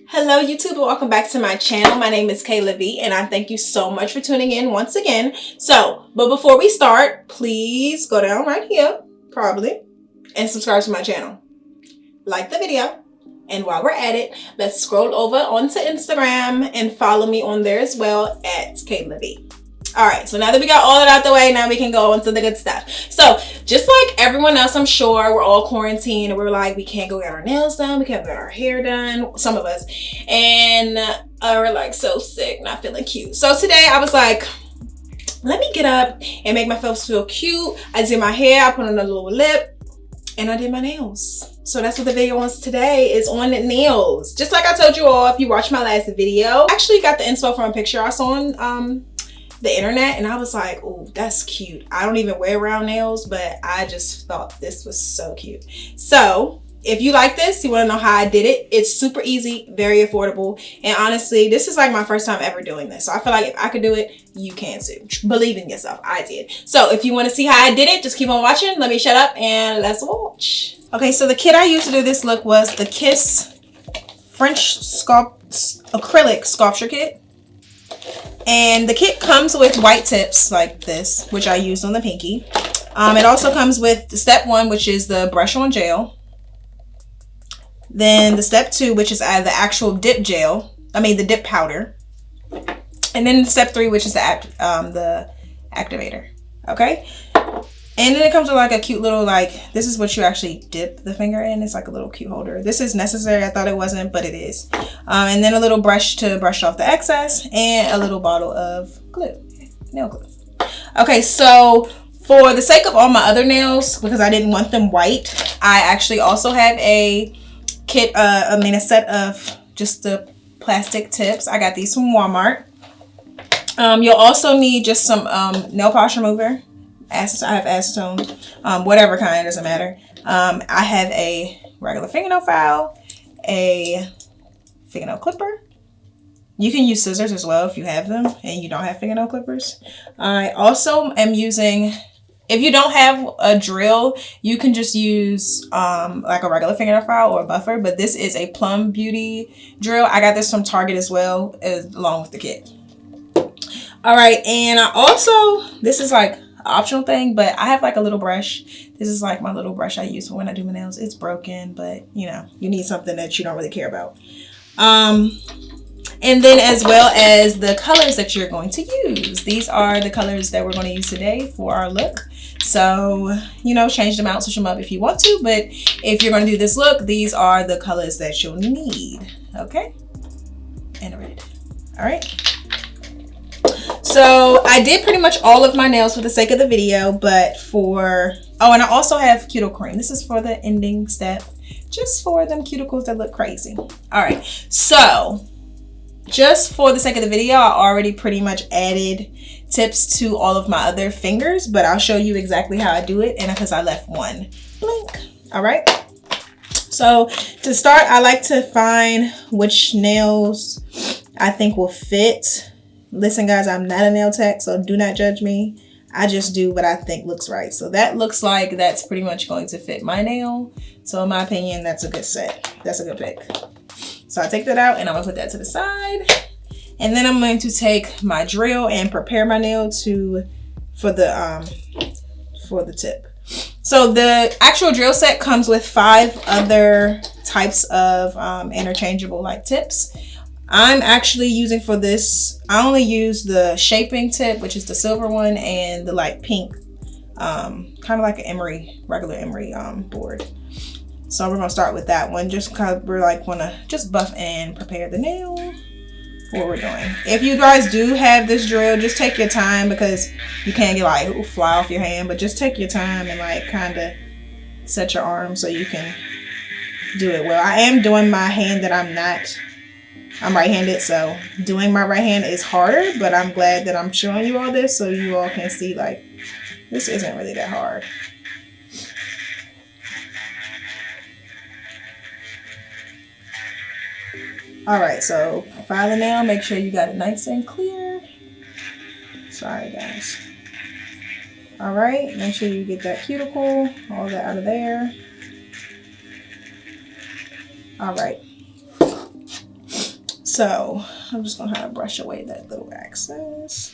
Hello YouTube and welcome back to my channel. My name is Kayla V and I thank you so much for tuning in once again. But before we start, please go down right here, probably, and subscribe to my channel. Like the video. And while we're at it, let's scroll over onto Instagram and follow me on there as well at Kayla V. Alright, so now that we got all that out the way, now we can go on to the good stuff. So, just like everyone else, I'm sure, we're all quarantined and we're like, we can't go get our nails done, we can't get our hair done, some of us. And we're like so sick, not feeling cute. So today I was like, let me get up and make myself feel cute. I did my hair, I put on a little lip, and I did my nails. So that's what the video was today, is on the nails. Just like I told you all, if you watched my last video, I actually got the inspo from a picture I saw on the internet, and I was like, oh, that's cute. I don't even wear round nails, but I just thought this was so cute. So if you like this, you want to know how I did it, it's super easy, very affordable, and honestly, this is like my first time ever doing this. So I feel like if I could do it, you can too. Believe in yourself. I did. So if you want to see how I did it, just keep on watching. Let me shut up and let's watch. Okay, so the kit I used to do this look was the Kiss French acrylic sculpture kit. And the kit comes with white tips like this, which I used on the pinky. It also comes with the step 1, which is the brush on gel. Then the step 2, which is the actual dip gel. The dip powder. And then step 3, which is the activator. Okay. And then it comes with like a cute little, this is what you actually dip the finger in. It's like a little cute holder. This is necessary. I thought it wasn't, but it is. And then a little brush to brush off the excess and a little bottle of glue, nail glue. Okay, so for the sake of all my other nails, because I didn't want them white, I actually also have a kit, a set of just the plastic tips. I got these from Walmart. You'll also need just some nail polish remover. I have acetone, whatever kind, doesn't matter. I have a regular fingernail file, a fingernail clipper. You can use scissors as well if you have them and you don't have fingernail clippers. I also am using, if you don't have a drill, you can just use like a regular fingernail file or a buffer, but this is a Plum Beauty drill. I got this from Target as well, along with the kit. All right, and I also, this is like optional thing, but I have like a little brush. This is like my little brush I use for when I do my nails. It's broken, but you know, you need something that you don't really care about. And then as well as the colors that you're going to use. These are the colors that we're going to use today for our look. So, you know, change them out, switch them up if you want to, but if you're going to do this look, these are the colors that you'll need. Okay, and red. All right. So I did pretty much all of my nails for the sake of the video, but and I also have cuticle cream. This is for the ending step, just for them cuticles that look crazy. All right, so just for the sake of the video, I already pretty much added tips to all of my other fingers, but I'll show you exactly how I do it, and because I left one blank. All right, so to start, I like to find which nails I think will fit. Listen guys, I'm not a nail tech, so do not judge me. I just do what I think looks right. So that looks like that's pretty much going to fit my nail. So in my opinion, that's a good set. That's a good pick. So I take that out and I'm gonna put that to the side. And then I'm going to take my drill and prepare my nail for the tip. So the actual drill set comes with 5 other types of interchangeable like tips. I'm actually using for this, I only use the shaping tip, which is the silver one, and the like pink, kind of like an emery, regular emery board. So we're gonna start with that one, just because we're like wanna just buff and prepare the nail for what we're doing. If you guys do have this drill, just take your time, because you can't get like fly off your hand, but just take your time and like kind of set your arm so you can do it well. I am doing my hand that I'm right-handed, so doing my right hand is harder, but I'm glad that I'm showing you all this so you all can see like this isn't really that hard. All right, so file the nail, make sure you got it nice and clear. Sorry guys. All right, make sure you get that cuticle, all that out of there. All right. So I'm just gonna kind of brush away that little excess.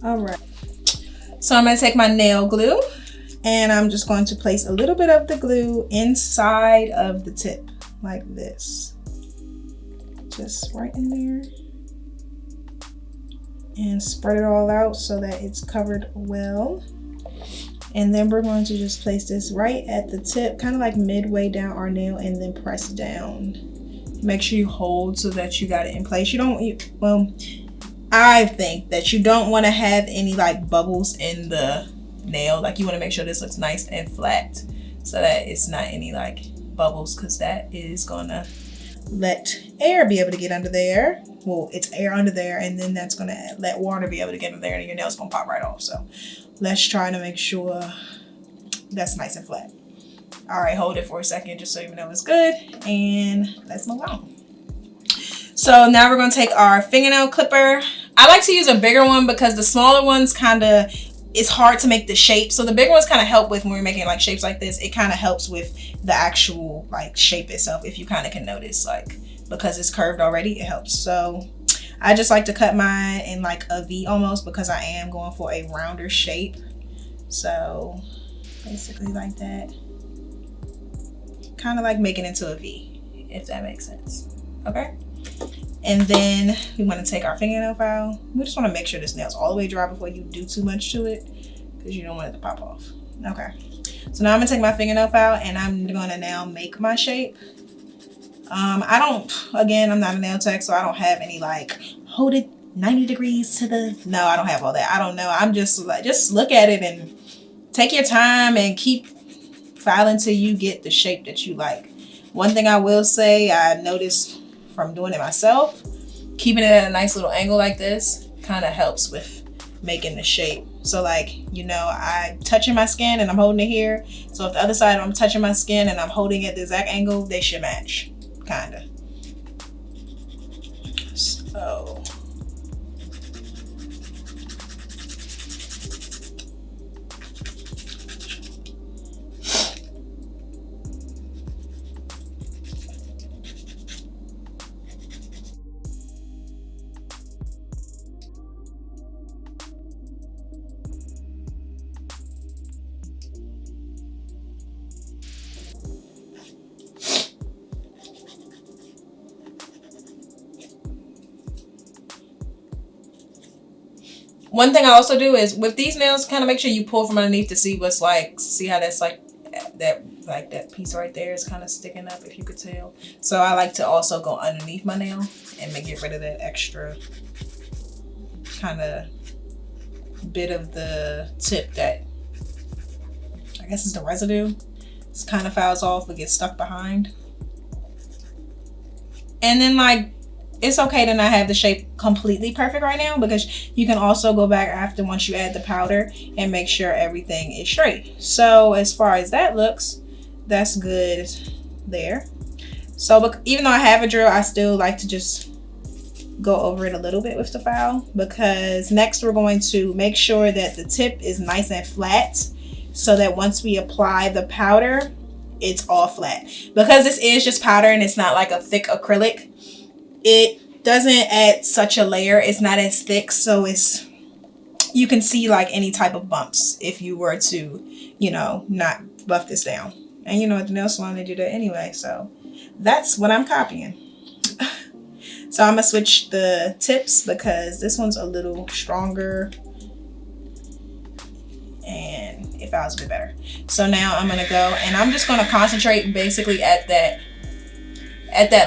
All right. So I'm gonna take my nail glue and I'm just going to place a little bit of the glue inside of the tip like this. Just right in there. And spread it all out so that it's covered well. And then we're going to just place this right at the tip, kind of like midway down our nail, and then press down. Make sure you hold so that you got it in place. Well, I think that you don't want to have any like bubbles in the nail. Like you want to make sure this looks nice and flat so that it's not any like bubbles, because that is gonna let air be able to get under there. Well, it's air under there, and then that's gonna let water be able to get in there, and your nail's gonna pop right off. So let's try to make sure that's nice and flat. All right, hold it for a second just so you know it's good, and let's move on. So now we're gonna take our fingernail clipper. I like to use a bigger one because the smaller ones it's hard to make the shape. So the bigger ones kind of help with when we're making like shapes like this. It kind of helps with the actual like shape itself, if you kind of can notice, like because it's curved already, it helps. So I just like to cut mine in like a V almost, because I am going for a rounder shape. So basically like that, kind of like making it into a V, if that makes sense. Okay. And then we want to take our fingernail file. We just want to make sure this nail's all the way dry before you do too much to it, because you don't want it to pop off. Okay. So now I'm gonna take my fingernail file and I'm gonna now make my shape. I'm not a nail tech, so I don't have any like hold it 90 degrees to the, no, I don't have all that. I don't know. I'm just like, just look at it and take your time and keep filing till you get the shape that you like. One thing I will say, I noticed from doing it myself, keeping it at a nice little angle like this kind of helps with making the shape. So like, you know, I'm touching my skin and I'm holding it here. So if the other side I'm touching my skin and I'm holding it at the exact angle, they should match, kind of. So one thing I also do is with these nails, kind of make sure you pull from underneath to see what's like, see how that's like that piece right there is kind of sticking up, if you could tell. So I like to also go underneath my nail and get rid of that extra kind of bit of the tip that I guess is the residue. It's kind of files off but gets stuck behind. And then like, it's okay to not have the shape completely perfect right now, because you can also go back after once you add the powder and make sure everything is straight. So as far as that looks, that's good there. So even though I have a drill, I still like to just go over it a little bit with the file, because next we're going to make sure that the tip is nice and flat, so that once we apply the powder, it's all flat. Because this is just powder and it's not like a thick acrylic, it doesn't add such a layer. It's not as thick, so you can see like any type of bumps if you were to, you know, not buff this down. And you know, at the nail salon they do that anyway, so that's what I'm copying. So I'm gonna switch the tips because this one's a little stronger and it files a bit better. So now I'm gonna go and I'm just gonna concentrate basically at that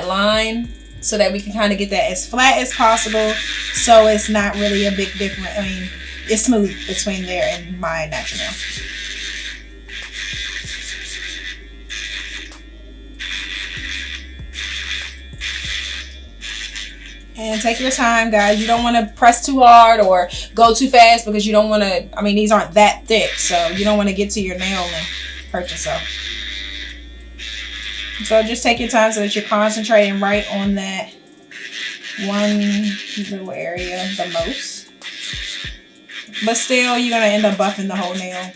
line, so that we can kind of get that as flat as possible, so it's not really a big difference. I mean, it's smooth between there and my natural nail. And take your time, guys. You don't want to press too hard or go too fast, because you don't want to, I mean, these aren't that thick, so you don't want to get to your nail and hurt yourself. So just take your time so that you're concentrating right on that one little area the most. But still, you're going to end up buffing the whole nail.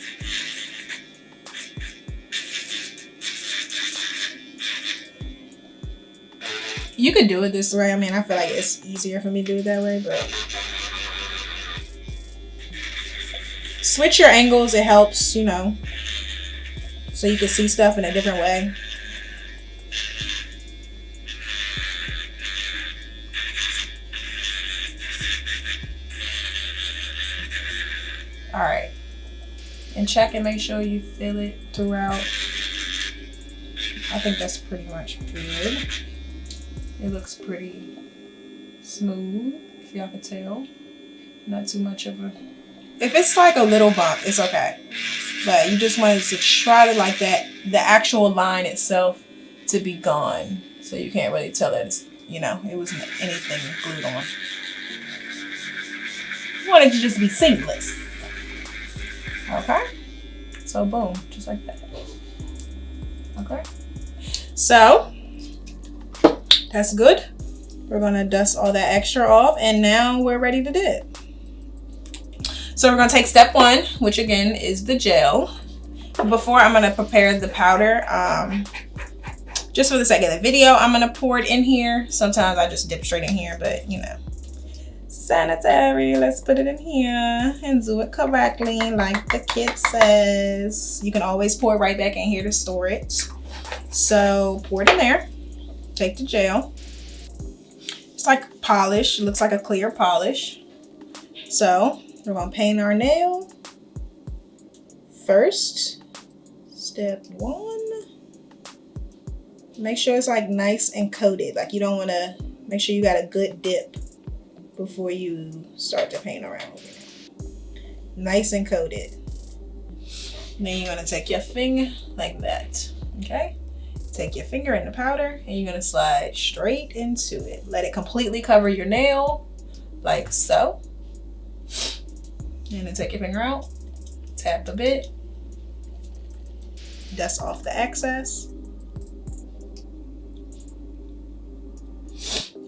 You could do it this way. I mean, I feel like it's easier for me to do it that way, but switch your angles. It helps, you know, so you can see stuff in a different way. All right. And check and make sure you fill it throughout. I think that's pretty much good. It looks pretty smooth, if y'all can tell. Not too much of a... If it's like a little bump, it's okay. But you just want to try to like that, the actual line itself to be gone. So you can't really tell that it's, you know, it wasn't anything glued on. You want it to just be seamless. Okay? So boom, just like that. Okay? So, that's good. We're gonna dust all that extra off, and now we're ready to dip. So we're gonna take step 1, which again is the gel. Before I'm gonna prepare the powder, just for the sake of the video, I'm gonna pour it in here. Sometimes I just dip straight in here, but you know, sanitary, let's put it in here and do it correctly like the kid says. You can always pour it right back in here to store it. So pour it in there, take the gel. It's like polish, it looks like a clear polish. So we're gonna paint our nail first. Step 1, make sure it's like nice and coated. Like you don't wanna, make sure you got a good dip before you start to paint around with it. Nice and coated. And then you're gonna take your finger like that, okay? Take your finger in the powder and you're gonna slide straight into it. Let it completely cover your nail, like so. And then take your finger out, tap a bit, dust off the excess.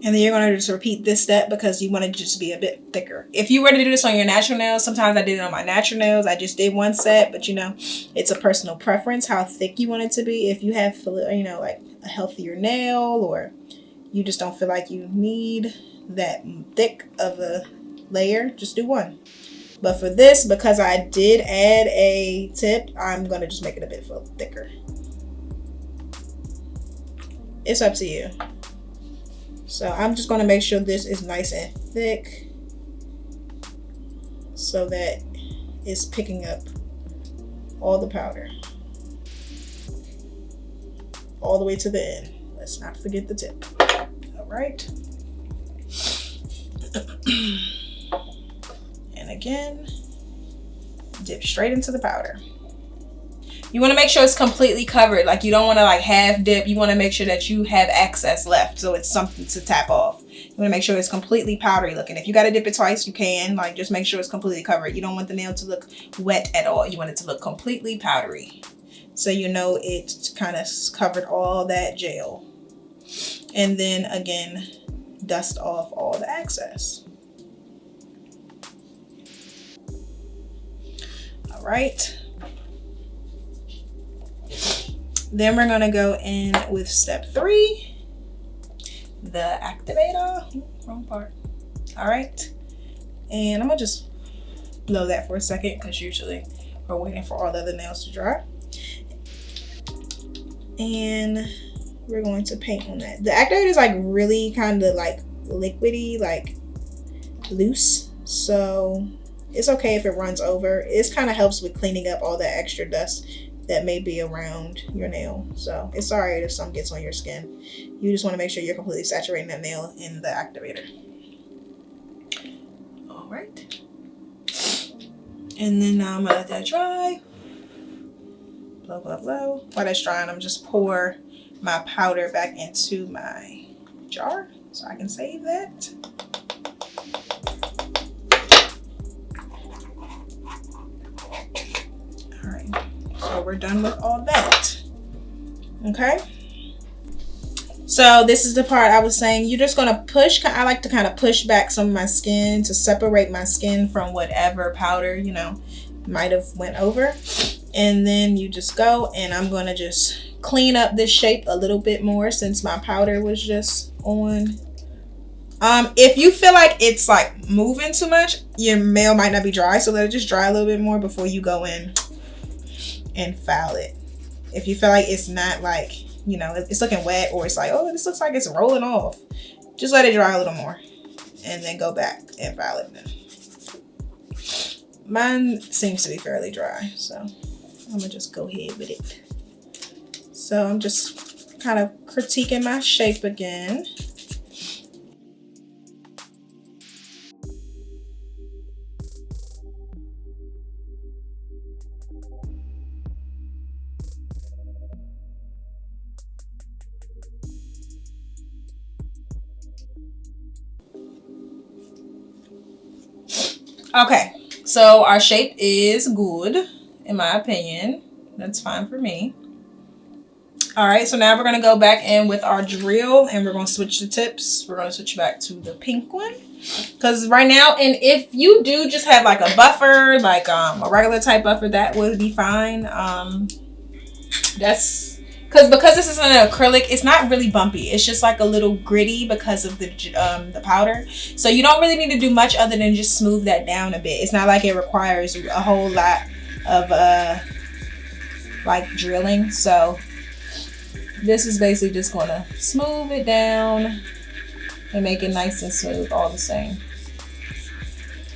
And then you're gonna just repeat this step because you want it to just be a bit thicker. If you were to do this on your natural nails, sometimes I did it on my natural nails. I just did one set, but you know, it's a personal preference how thick you want it to be. If you have, you know, like a healthier nail, or you just don't feel like you need that thick of a layer, just do one. But for this, because I did add a tip, I'm gonna just make it a bit thicker. It's up to you. So I'm just going to make sure this is nice and thick so that it's picking up all the powder all the way to the end. Let's not forget the tip. All right. And again, dip straight into the powder. You want to make sure it's completely covered. Like you don't want to like half dip. You want to make sure that you have excess left, so it's something to tap off. You want to make sure it's completely powdery looking. If you got to dip it twice, you can. Like just make sure it's completely covered. You don't want the nail to look wet at all. You want it to look completely powdery, so you know it kind of covered all that gel. And then again, dust off all the excess. All right. Then we're gonna go in with step 3, the activator. Ooh, wrong part. All right, and I'm gonna just blow that for a second because usually we're waiting for all the other nails to dry. And we're going to paint on that. The activator is like really kind of like liquidy, like loose, so it's okay if it runs over. It kind of helps with cleaning up all that extra dust that may be around your nail. So it's all right if some gets on your skin. You just want to make sure you're completely saturating that nail in the activator. All right. And then now I'm gonna let that dry. Blow, blow, blow. While that's drying, I'm just pour my powder back into my jar so I can save that. All right. So we're done with all that. Okay. So this is the part I was saying, you're just gonna push. I like to kind of push back some of my skin to separate my skin from whatever powder, you know, might have went over. And then you just go, and I'm gonna just clean up this shape a little bit more since my powder was just on. If you feel like it's like moving too much, your nail might not be dry, so let it just dry a little bit more before you go in and file it. If you feel like it's not like, you know, it's looking wet, or it's like, oh, this looks like it's rolling off, just let it dry a little more and then go back and file it then. Mine seems to be fairly dry, so I'm gonna just go ahead with it. So I'm just kind of critiquing my shape again. Okay, so our shape is good, in my opinion. That's fine for me. All right, so now we're gonna go back in with our drill and we're gonna switch the tips. We're gonna switch back to the pink one. Because right now, and if you do just have like a buffer, like a regular type buffer, that would be fine. That's because this is an acrylic, it's not really bumpy. It's just like a little gritty because of the powder. So you don't really need to do much other than just smooth that down a bit. It's not like it requires a whole lot of like drilling. So this is basically just gonna smooth it down and make it nice and smooth all the same,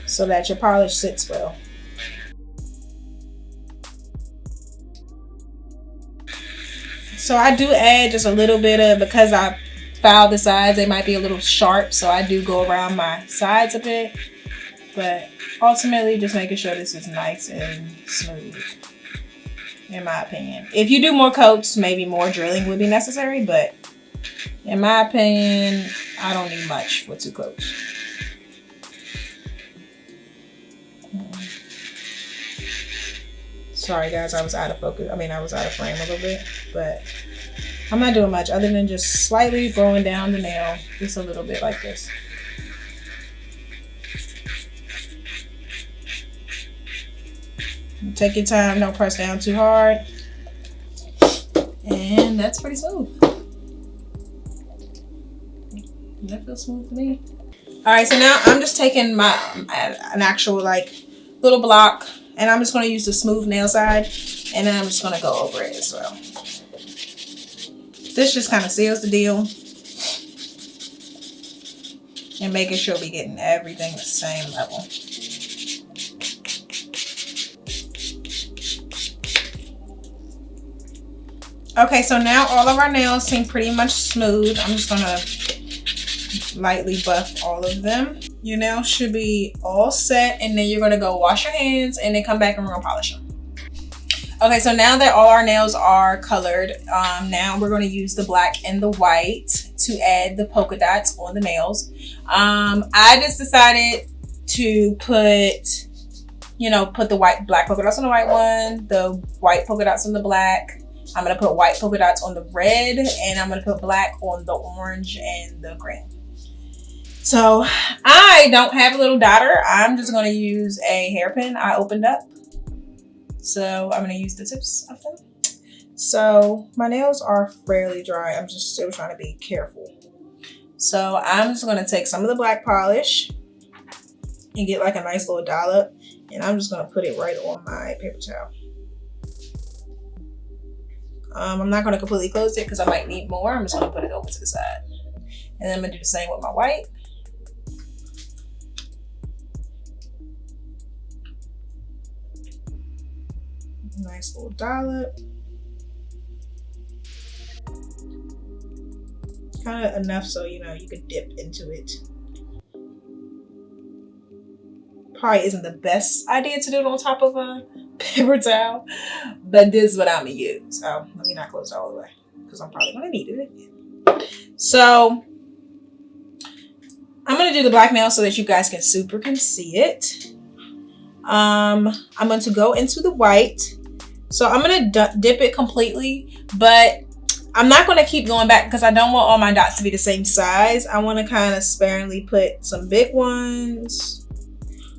so that your polish sits well. So I do add just a little bit of, because I filed the sides, they might be a little sharp, so I do go around my sides a bit, but ultimately just making sure this is nice and smooth, in my opinion. If you do more coats, maybe more drilling would be necessary, but in my opinion, I don't need much for 2 coats. Sorry guys, I was out of focus. I mean, I was out of frame a little bit, but I'm not doing much other than just slightly going down the nail, just a little bit like this. Take your time, don't press down too hard. And that's pretty smooth. That feels smooth to me. All right, so now I'm just taking my an actual like little block, and I'm just going to use the smooth nail side, and then I'm just going to go over it as well. This just kind of seals the deal and making sure we're getting everything the same level. Okay, so now all of our nails seem pretty much smooth. I'm just going to lightly buff all of them. Your nails should be all set, and then you're going to go wash your hands and then come back and we're going to polish them. Okay, so now that all our nails are colored, now we're going to use the black and the white to add the polka dots on the nails. I just decided to put, you know, put the black polka dots on the white one, the white polka dots on the black. I'm going to put white polka dots on the red, and I'm going to put black on the orange and the green. So I don't have a little dotter. I'm just going to use a hairpin I opened up. So I'm going to use the tips of them. So my nails are fairly dry. I'm just still trying to be careful. So I'm just going to take some of the black polish and get like a nice little dollop. And I'm just going to put it right on my paper towel. I'm not going to completely close it because I might need more. I'm just going to put it over to the side. And then I'm going to do the same with my white. Nice little dollop. Kind of enough so, you know, you could dip into it. Probably isn't the best idea to do it on top of a paper towel, but this is what I'm gonna use. So let me not close it all the way because I'm probably gonna need it again. So I'm gonna do the black nail so that you guys can see it. I'm going to go into the white. So I'm going to dip it completely, but I'm not going to keep going back because I don't want all my dots to be the same size. I want to kind of sparingly put some big ones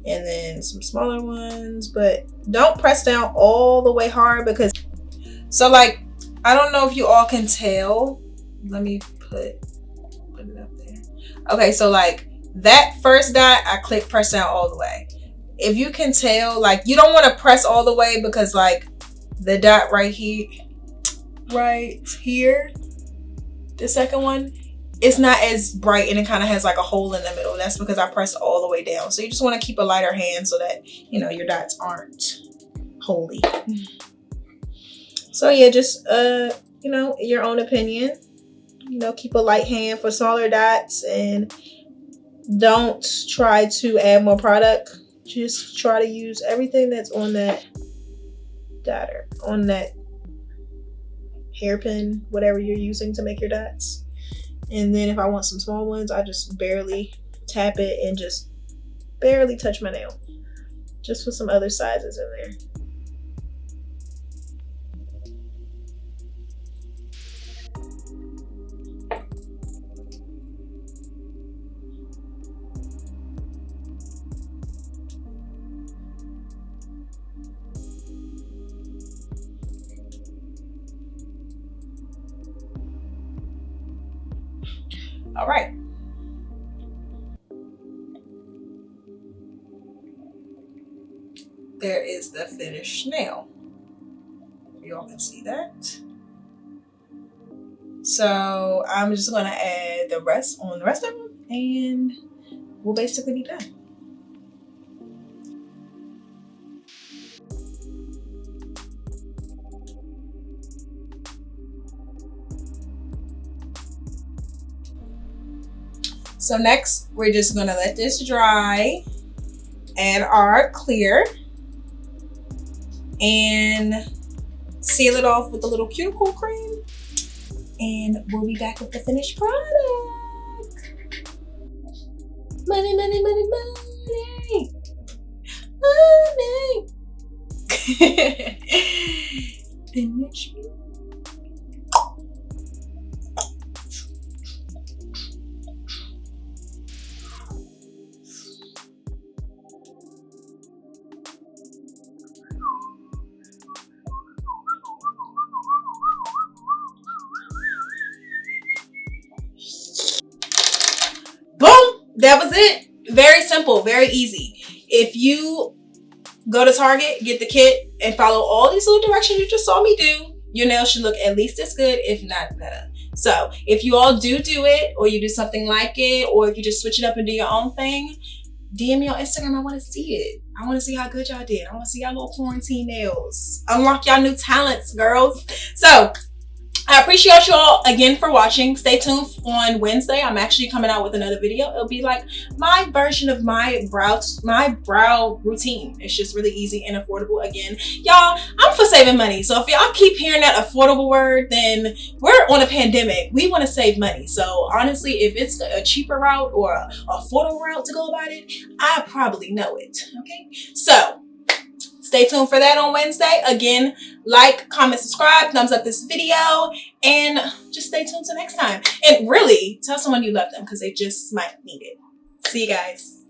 and then some smaller ones, but don't press down all the way hard because, so like I don't know if you all can tell. Let me put it up there. Okay, so like that first dot, I click press down all the way. If you can tell, like you don't want to press all the way because like the dot right here, the second one, it's not as bright and it kind of has like a hole in the middle. That's because I pressed all the way down. So you just want to keep a lighter hand so that, you know, your dots aren't holy. So yeah, just, you know, your own opinion, you know, keep a light hand for smaller dots and don't try to add more product. Just try to use everything that's on that dotter, on that hairpin, whatever you're using to make your dots. And then if I want some small ones, I just barely tap it and just barely touch my nail. Just put some other sizes in there. All right. There is the finished nail. Y'all can see that. So I'm just gonna add the rest on the rest of them and we'll basically be done. So next, we're just gonna let this dry, add our clear, and seal it off with a little cuticle cream, and we'll be back with the finished product. Money, money, money, money, money. Finish. Boom! That was it. Very simple, very easy. If you go to Target, get the kit, and follow all these little directions you just saw me do, your nails should look at least as good, if not better. So if you all do it, or you do something like it, or if you just switch it up and do your own thing, DM me on Instagram. I want to see it. I want to see how good y'all did. I want to see y'all little quarantine nails. Unlock y'all new talents, girls. So I appreciate you all again for watching. Stay tuned on Wednesday. I'm actually coming out with another video. It'll be like my version of my brow routine. It's just really easy and affordable. Again, y'all, I'm for saving money. So if y'all keep hearing that affordable word, then we're on a pandemic. We want to save money. So honestly, if it's a cheaper route or a affordable route to go about it, I probably know it. Okay, so stay tuned for that on Wednesday. Again, like, comment, subscribe, thumbs up this video, and just stay tuned till next time. And really, tell someone you love them because they just might need it. See you guys.